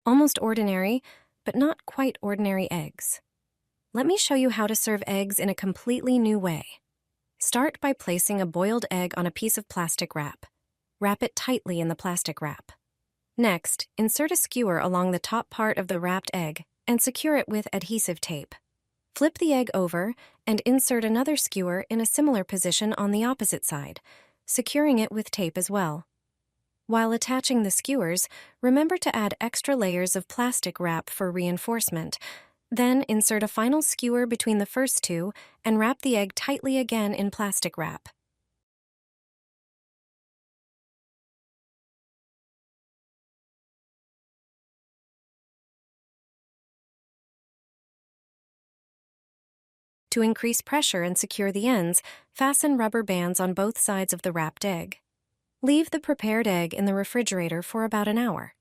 Almost ordinary, but not quite ordinary eggs. Let me show you how to serve eggs in a completely new way. Start by placing a boiled egg on a piece of plastic wrap. Wrap it tightly in the plastic wrap. Next, insert a skewer along the top part of the wrapped egg and secure it with adhesive tape. Flip the egg over and insert another skewer in a similar position on the opposite side, securing it with tape as well. While attaching the skewers, remember to add extra layers of plastic wrap for reinforcement. Then insert a final skewer between the first two and wrap the egg tightly again in plastic wrap. To increase pressure and secure the ends, fasten rubber bands on both sides of the wrapped egg. Leave the prepared egg in the refrigerator for about an hour.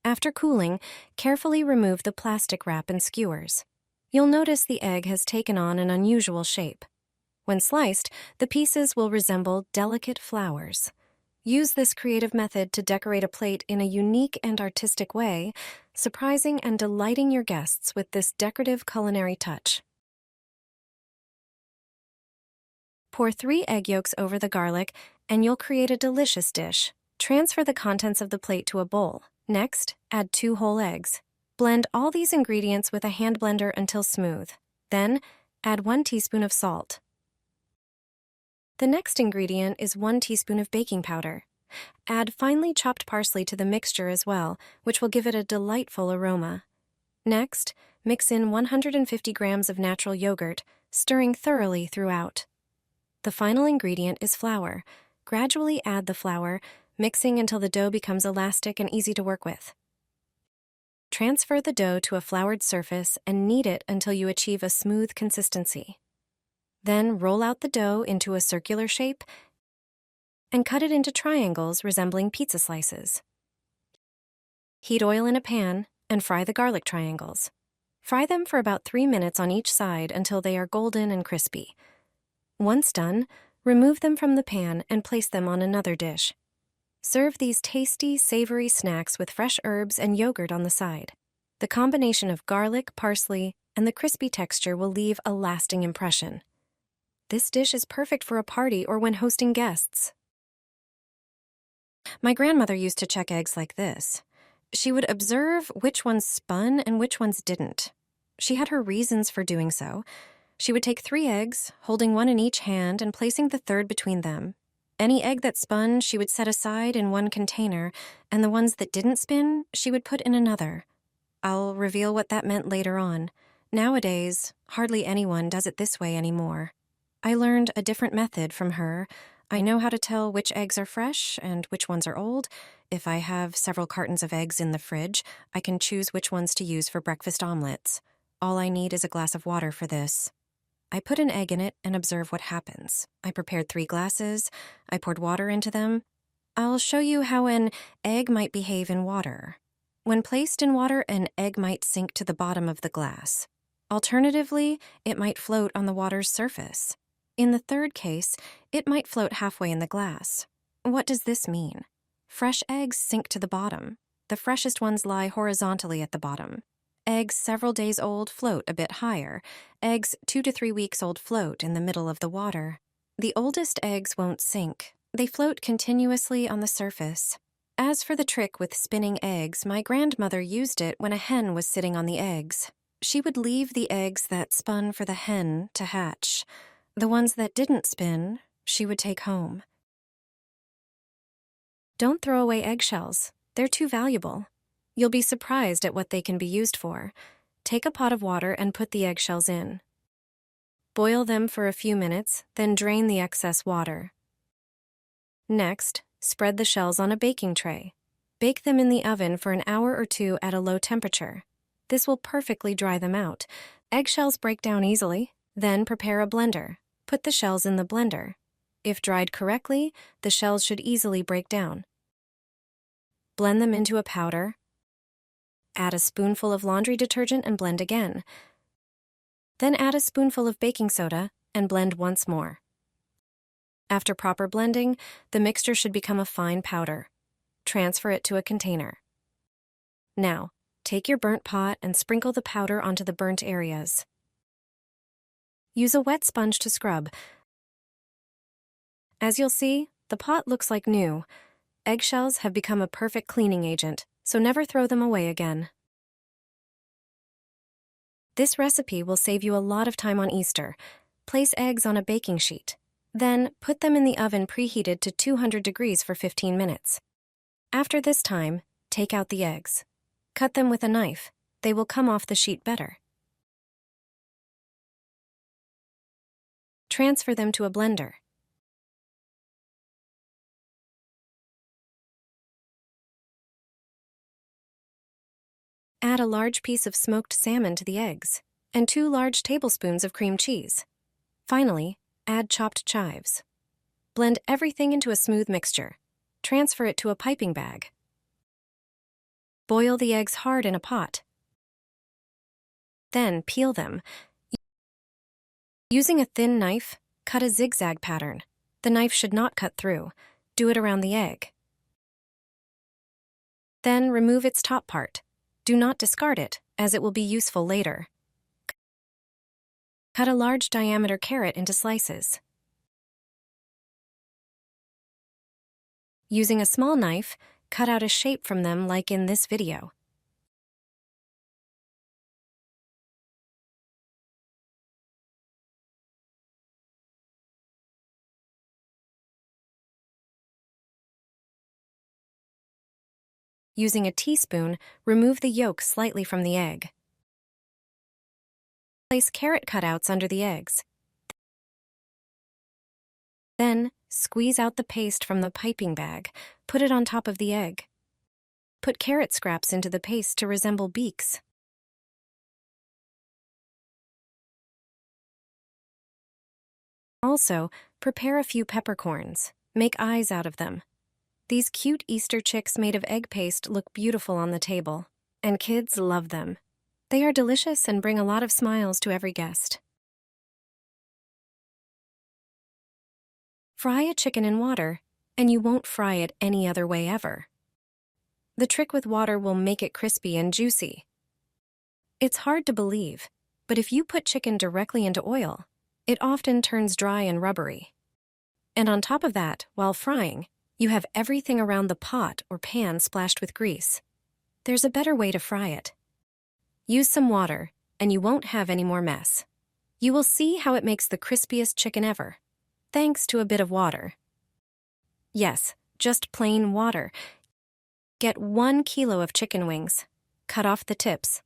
After cooling, carefully remove the plastic wrap and skewers. You'll notice the egg has taken on an unusual shape. When sliced, the pieces will resemble delicate flowers. Use this creative method to decorate a plate in a unique and artistic way, surprising and delighting your guests with this decorative culinary touch. Pour 3 egg yolks over the garlic, and you'll create a delicious dish. Transfer the contents of the plate to a bowl. Next, add 2 whole eggs. Blend all these ingredients with a hand blender until smooth. Then, add 1 teaspoon of salt. The next ingredient is 1 teaspoon of baking powder. Add finely chopped parsley to the mixture as well, which will give it a delightful aroma. Next, mix in 150 grams of natural yogurt, stirring thoroughly throughout. The final ingredient is flour. Gradually add the flour, mixing until the dough becomes elastic and easy to work with. Transfer the dough to a floured surface and knead it until you achieve a smooth consistency. Then roll out the dough into a circular shape and cut it into triangles resembling pizza slices. Heat oil in a pan and fry the garlic triangles. Fry them for about 3 minutes on each side until they are golden and crispy. Once done, remove them from the pan and place them on another dish. Serve these tasty, savory snacks with fresh herbs and yogurt on the side. The combination of garlic, parsley, and the crispy texture will leave a lasting impression. This dish is perfect for a party or when hosting guests. My grandmother used to check eggs like this. She would observe which ones spun and which ones didn't. She had her reasons for doing so. She would take 3 eggs, holding 1 in each hand and placing the third between them. Any egg that spun, she would set aside in one container, and the ones that didn't spin, she would put in another. I'll reveal what that meant later on. Nowadays, hardly anyone does it this way anymore. I learned a different method from her. I know how to tell which eggs are fresh and which ones are old. If I have several cartons of eggs in the fridge, I can choose which ones to use for breakfast omelets. All I need is a glass of water for this. I put an egg in it and observe what happens. I prepared 3 glasses. I poured water into them. I'll show you how an egg might behave in water. When placed in water, an egg might sink to the bottom of the glass. Alternatively, it might float on the water's surface. In the third case, it might float halfway in the glass. What does this mean? Fresh eggs sink to the bottom. The freshest ones lie horizontally at the bottom. Eggs several days old float a bit higher. Eggs 2 to 3 weeks old float in the middle of the water. The oldest eggs won't sink. They float continuously on the surface. As for the trick with spinning eggs, my grandmother used it when a hen was sitting on the eggs. She would leave the eggs that spun for the hen to hatch. The ones that didn't spin, she would take home. Don't throw away eggshells. They're too valuable. You'll be surprised at what they can be used for. Take a pot of water and put the eggshells in. Boil them for a few minutes, then drain the excess water. Next, spread the shells on a baking tray. Bake them in the oven for an hour or 2 at a low temperature. This will perfectly dry them out. Eggshells break down easily. Then prepare a blender. Put the shells in the blender. If dried correctly, the shells should easily break down. Blend them into a powder. Add a spoonful of laundry detergent and blend again. Then add a spoonful of baking soda and blend once more. After proper blending, the mixture should become a fine powder. Transfer it to a container. Now, Take your burnt pot and sprinkle the powder onto the burnt areas. Use a wet sponge to scrub. As you'll see, the pot looks like new. Eggshells have become a perfect cleaning agent, so never throw them away again. This recipe will save you a lot of time on Easter. Place eggs on a baking sheet. Then, put them in the oven preheated to 200 degrees for 15 minutes. After this time, take out the eggs. Cut them with a knife. They will come off the sheet better. Transfer them to a blender. Add a large piece of smoked salmon to the eggs, and 2 large tablespoons of cream cheese. Finally, add chopped chives. Blend everything into a smooth mixture. Transfer it to a piping bag. Boil the eggs hard in a pot. Then peel them. Using a thin knife, cut a zigzag pattern. The knife should not cut through. Do it around the egg. Then remove its top part. Do not discard it, as it will be useful later. Cut a large diameter carrot into slices. Using a small knife, cut out a shape from them like in this video. Using a teaspoon, remove the yolk slightly from the egg. Place carrot cutouts under the eggs. Then, squeeze out the paste from the piping bag. Put it on top of the egg. Put carrot scraps into the paste to resemble beaks. Also, prepare a few peppercorns. Make eyes out of them. These cute Easter chicks made of egg paste look beautiful on the table, and kids love them. They are delicious and bring a lot of smiles to every guest. Fry a chicken in water, and you won't fry it any other way ever. The trick with water will make it crispy and juicy. It's hard to believe, but if you put chicken directly into oil, it often turns dry and rubbery. And on top of that, while frying, you have everything around the pot or pan splashed with grease. There's a better way to fry it. Use some water, and you won't have any more mess. You will see how it makes the crispiest chicken ever, thanks to a bit of water. Yes, just plain water. Get 1 kilo of chicken wings. Cut off the tips.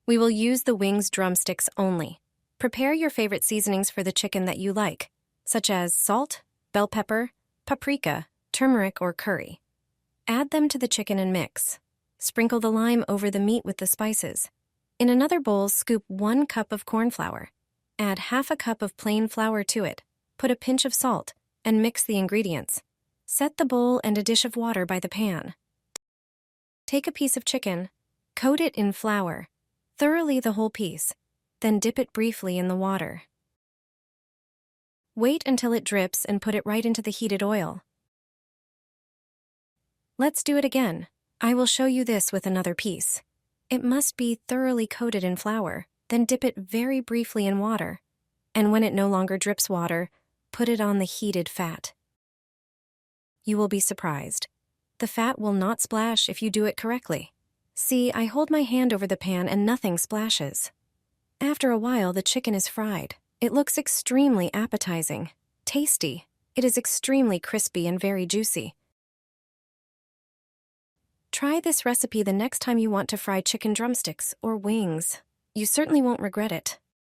We will use the wings drumsticks only. Prepare your favorite seasonings for the chicken that you like, such as salt, bell pepper, paprika, turmeric, or curry. Add them to the chicken and mix. Sprinkle the lime over the meat with the spices. In another bowl, scoop 1 cup of corn flour. Add half a cup of plain flour to it. Put a pinch of salt, and mix the ingredients. Set the bowl and a dish of water by the pan. Take a piece of chicken, coat it in flour, thoroughly the whole piece, then dip it briefly in the water. Wait until it drips and put it right into the heated oil. Let's do it again. I will show you this with another piece. It must be thoroughly coated in flour, then dip it very briefly in water. And when it no longer drips water, put it on the heated fat. You will be surprised. The fat will not splash if you do it correctly. See, I hold my hand over the pan and nothing splashes. After a while, the chicken is fried. It looks extremely appetizing. Tasty. It is extremely crispy and very juicy. Try this recipe the next time you want to fry chicken drumsticks or wings. You certainly won't regret it.